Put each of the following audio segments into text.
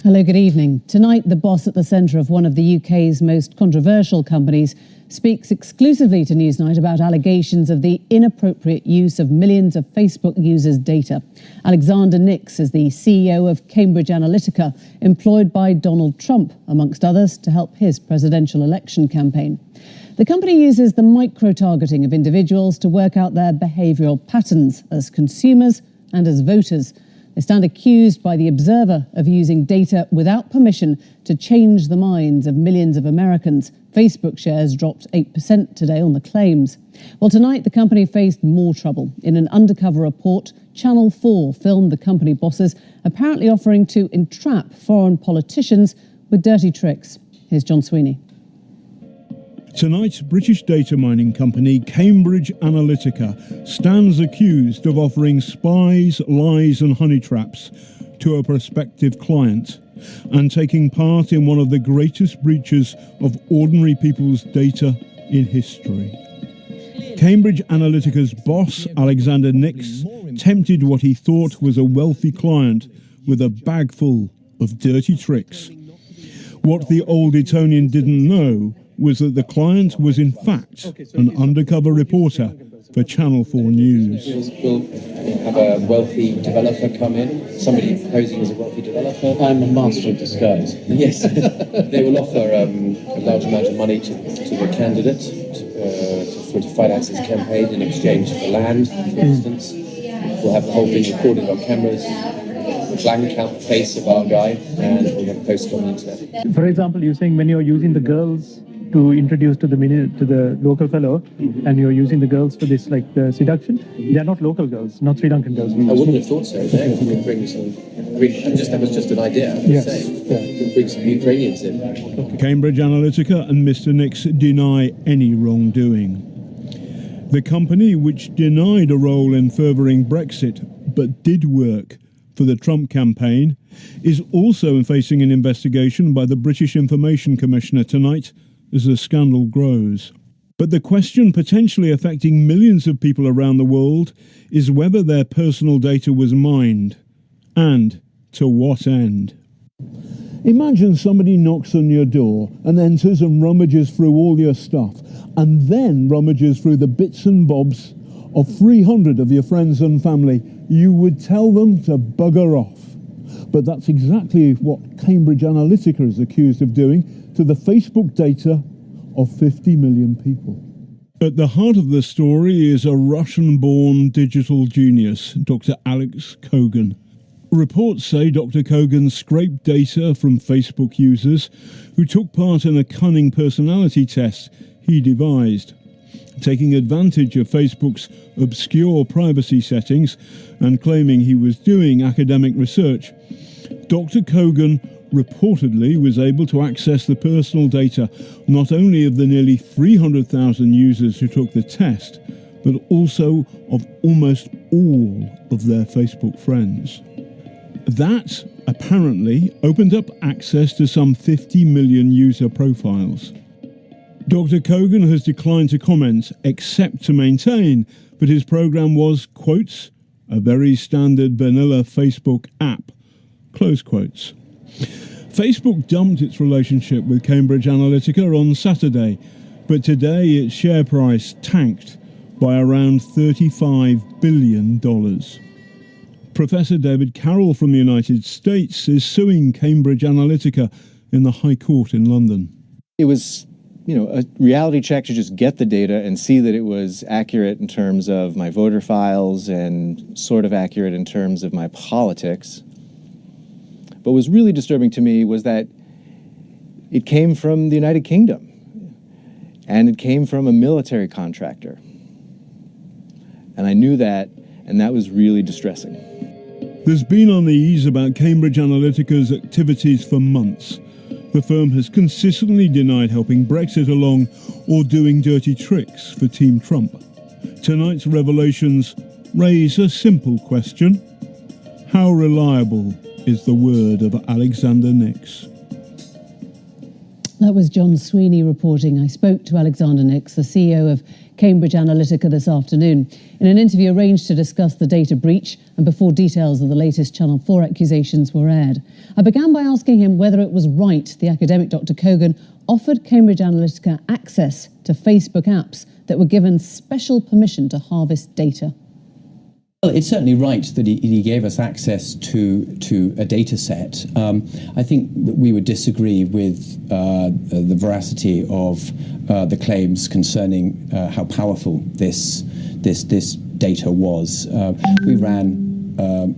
Hello, good evening. Tonight, the boss at the centre of one of the UK's most controversial companies speaks exclusively to Newsnight about allegations of the inappropriate use of millions of Facebook users' data. Alexander Nix is the CEO of Cambridge Analytica, employed by Donald Trump, amongst others, to help his presidential election campaign. The company uses the micro-targeting of individuals to work out their behavioural patterns as consumers and as voters. They stand accused by The Observer of using data without permission to change the minds of millions of Americans. Facebook shares dropped 8% today on the claims. Well, tonight the company faced more trouble. In an undercover report, Channel 4 filmed the company bosses apparently offering to entrap foreign politicians with dirty tricks. Here's John Sweeney. Tonight, British data mining company Cambridge Analytica stands accused of offering spies, lies and honey traps to a prospective client and taking part in one of the greatest breaches of ordinary people's data in history. Cambridge Analytica's boss, Alexander Nix, tempted what he thought was a wealthy client with a bag full of dirty tricks. What the old Etonian didn't know was that the client was in fact an undercover reporter for Channel 4 News. We'll have a wealthy developer come in, somebody posing as a wealthy developer. I'm a master of disguise. Yes, they will offer a large amount of money to the candidate to finance his campaign in exchange for land, for instance. We'll have the whole thing recorded on cameras. Blank out the face of our guy, and we'll have posts on the internet. For example, you're saying when you're using the girls to introduce to the local fellow, and you're using the girls for this, like the seduction, they're not local girls, not Sri Lankan girls. I wouldn't have thought so. No, we could bring some. That was just an idea. Yes. We could bring some Ukrainians in. Cambridge Analytica and Mr. Nix deny any wrongdoing. The company, which denied a role in furthering Brexit but did work for the Trump campaign, is also facing an investigation by the British Information Commissioner tonight as the scandal grows. But the question potentially affecting millions of people around the world is whether their personal data was mined, and to what end. Imagine somebody knocks on your door and enters and rummages through all your stuff, and then rummages through the bits and bobs of 300 of your friends and family. You would tell them to bugger off. But that's exactly what Cambridge Analytica is accused of doing to the Facebook data of 50 million people. At the heart of the story is a Russian-born digital genius, Dr. Alex Kogan. Reports say Dr. Kogan scraped data from Facebook users who took part in a cunning personality test he devised. Taking advantage of Facebook's obscure privacy settings and claiming he was doing academic research, Dr. Kogan reportedly was able to access the personal data not only of the nearly 300,000 users who took the test, but also of almost all of their Facebook friends. That apparently opened up access to some 50 million user profiles. Dr. Kogan has declined to comment, except to maintain that his program was, quotes, a very standard vanilla Facebook app, close quotes. Facebook dumped its relationship with Cambridge Analytica on Saturday, but today its share price tanked by around $35 billion. Professor David Carroll from the United States is suing Cambridge Analytica in the High Court in London. It was a reality check to just get the data and see that it was accurate in terms of my voter files and sort of accurate in terms of my politics. But what was really disturbing to me was that it came from the United Kingdom, and it came from a military contractor. And I knew that, and that was really distressing. There's been unease about Cambridge Analytica's activities for months. The firm has consistently denied helping Brexit along or doing dirty tricks for Team Trump. Tonight's revelations raise a simple question. How reliable is the word of Alexander Nix? That was John Sweeney reporting. I spoke to Alexander Nix, the CEO of Cambridge Analytica this afternoon. In an interview arranged to discuss the data breach and before details of the latest Channel 4 accusations were aired, I began by asking him whether it was right the academic Dr. Kogan offered Cambridge Analytica access to Facebook apps that were given special permission to harvest data. Well, it's certainly right that he gave us access to a data set. I think that we would disagree with the veracity of the claims concerning how powerful this data was. We ran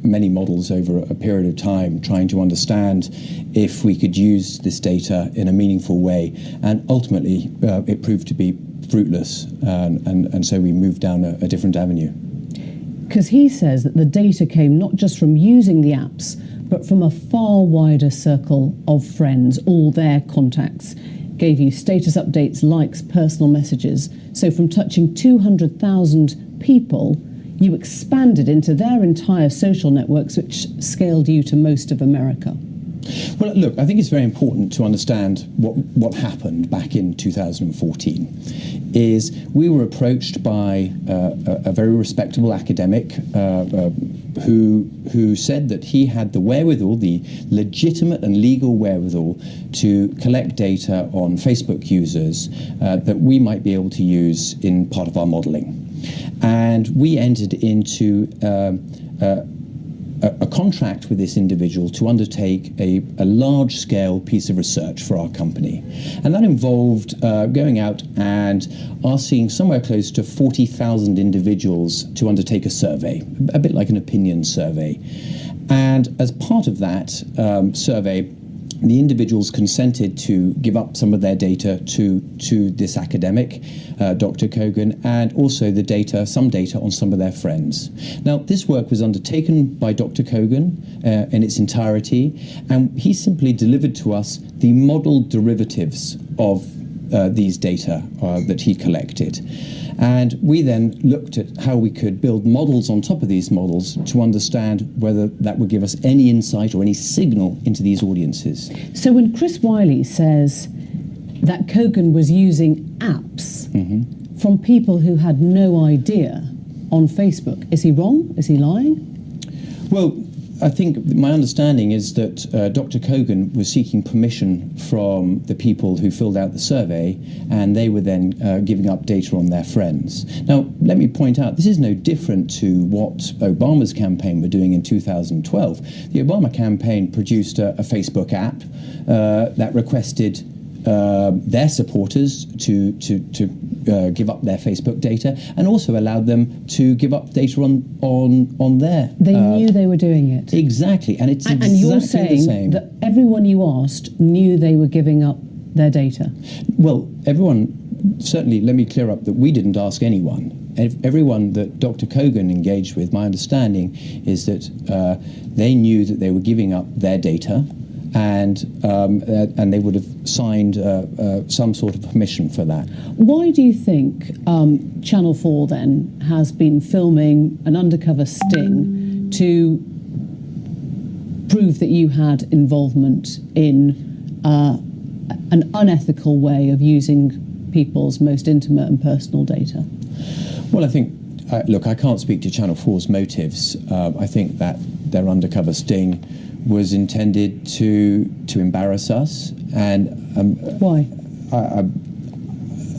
many models over a period of time trying to understand if we could use this data in a meaningful way, and ultimately it proved to be fruitless, and so we moved down a different avenue. Because he says that the data came not just from using the apps, but from a far wider circle of friends, all their contacts. Gave you status updates, likes, personal messages. So from touching 200,000 people, you expanded into their entire social networks, which scaled you to most of America. Well, look, I think it's very important to understand what happened back in 2014. Is we were approached by a very respectable academic who said that he had the wherewithal, the legitimate and legal wherewithal, to collect data on Facebook users that we might be able to use in part of our modelling. And we entered into a contract with this individual to undertake a large-scale piece of research for our company. And that involved going out and asking somewhere close to 40,000 individuals to undertake a survey, a bit like an opinion survey. And as part of that survey, the individuals consented to give up some of their data to this academic, Dr. Kogan, and also some data on some of their friends. Now, this work was undertaken by Dr. Kogan in its entirety, and he simply delivered to us the model derivatives of these data that he collected. And we then looked at how we could build models on top of these models to understand whether that would give us any insight or any signal into these audiences. So when Chris Wiley says that Kogan was using apps from people who had no idea on Facebook, is he wrong? Is he lying? Well, I think my understanding is that Dr. Kogan was seeking permission from the people who filled out the survey, and they were then giving up data on their friends. Now, let me point out, this is no different to what Obama's campaign were doing in 2012. The Obama campaign produced a Facebook app that requested their supporters to give up their Facebook data, and also allowed them to give up data on their. They knew they were doing it. Exactly, and it's and exactly you're the saying same. that everyone you asked knew they were giving up their data. Well, everyone. Certainly, let me clear up that we didn't ask anyone. Everyone that Dr. Kogan engaged with, my understanding is that they knew that they were giving up their data, and they would have signed some sort of permission for that. Why do you think Channel 4 then has been filming an undercover sting to prove that you had involvement in an unethical way of using people's most intimate and personal data? Well, I think, look, I can't speak to Channel 4's motives. I think that their undercover sting was intended to embarrass us, and why?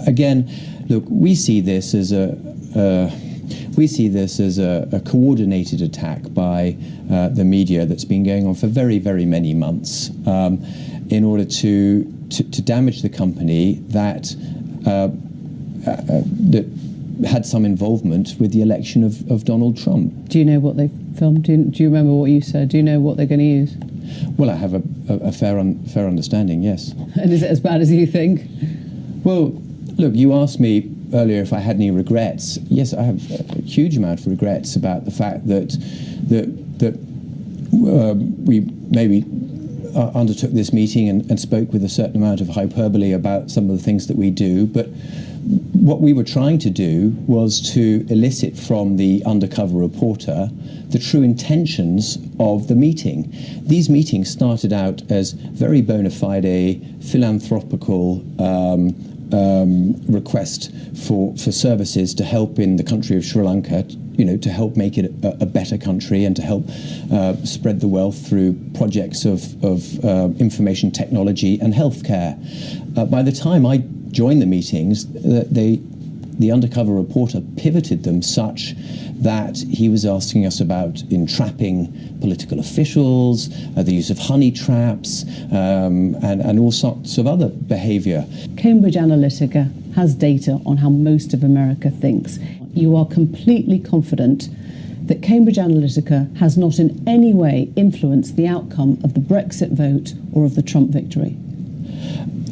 Again, look, we see this as a coordinated attack by the media that's been going on for very, very many months in order to damage the company that had some involvement with the election of Donald Trump. Do you know what they filmed? Do you remember what you said? Do you know what they're going to use? Well, I have a fair understanding, yes. And is it as bad as you think? Well, look, you asked me earlier if I had any regrets. Yes, I have a huge amount of regrets about the fact that we maybe undertook this meeting and spoke with a certain amount of hyperbole about some of the things that we do, but what we were trying to do was to elicit from the undercover reporter the true intentions of the meeting. These meetings started out as very bona fide philanthropical request for services to help in the country of Sri Lanka, to help make it a better country and to help spread the wealth through projects of information technology and healthcare. By the time I joined the meetings, the undercover reporter pivoted them such that he was asking us about entrapping political officials, the use of honey traps, and all sorts of other behavior. Cambridge Analytica has data on how most of America thinks. You are completely confident that Cambridge Analytica has not in any way influenced the outcome of the Brexit vote or of the Trump victory?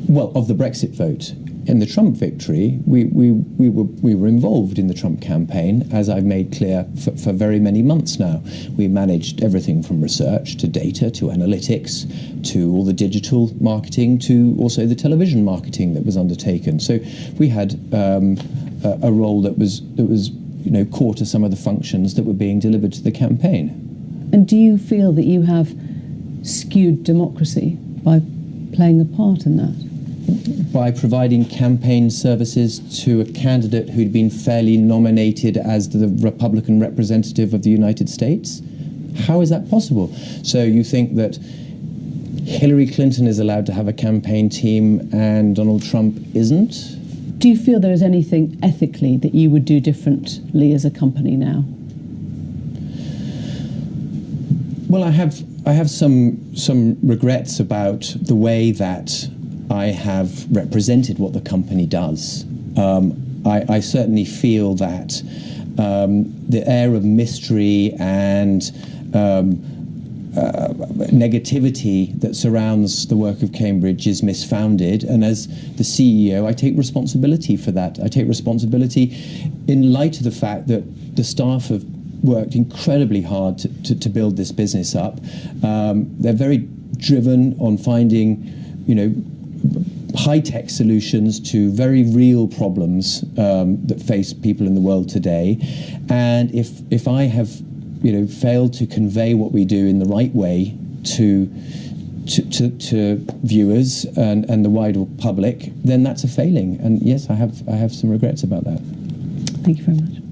Well, of the Brexit vote. In the Trump victory, we were involved in the Trump campaign, as I've made clear for very many months now. We managed everything from research to data to analytics to all the digital marketing to also the television marketing that was undertaken. So we had a role that was core to some of the functions that were being delivered to the campaign. And do you feel that you have skewed democracy by playing a part in that? By providing campaign services to a candidate who'd been fairly nominated as the Republican representative of the United States? How is that possible? So you think that Hillary Clinton is allowed to have a campaign team and Donald Trump isn't? Do you feel there is anything ethically that you would do differently as a company now? Well, I have some regrets about the way that I have represented what the company does. I certainly feel that the air of mystery and negativity that surrounds the work of Cambridge is misfounded, and as the CEO I take responsibility for that. I take responsibility in light of the fact that the staff have worked incredibly hard to build this business up. They're very driven on finding, high-tech solutions to very real problems that face people in the world today. And if I have, failed to convey what we do in the right way to viewers and the wider public, then that's a failing. And yes, I have some regrets about that. Thank you very much.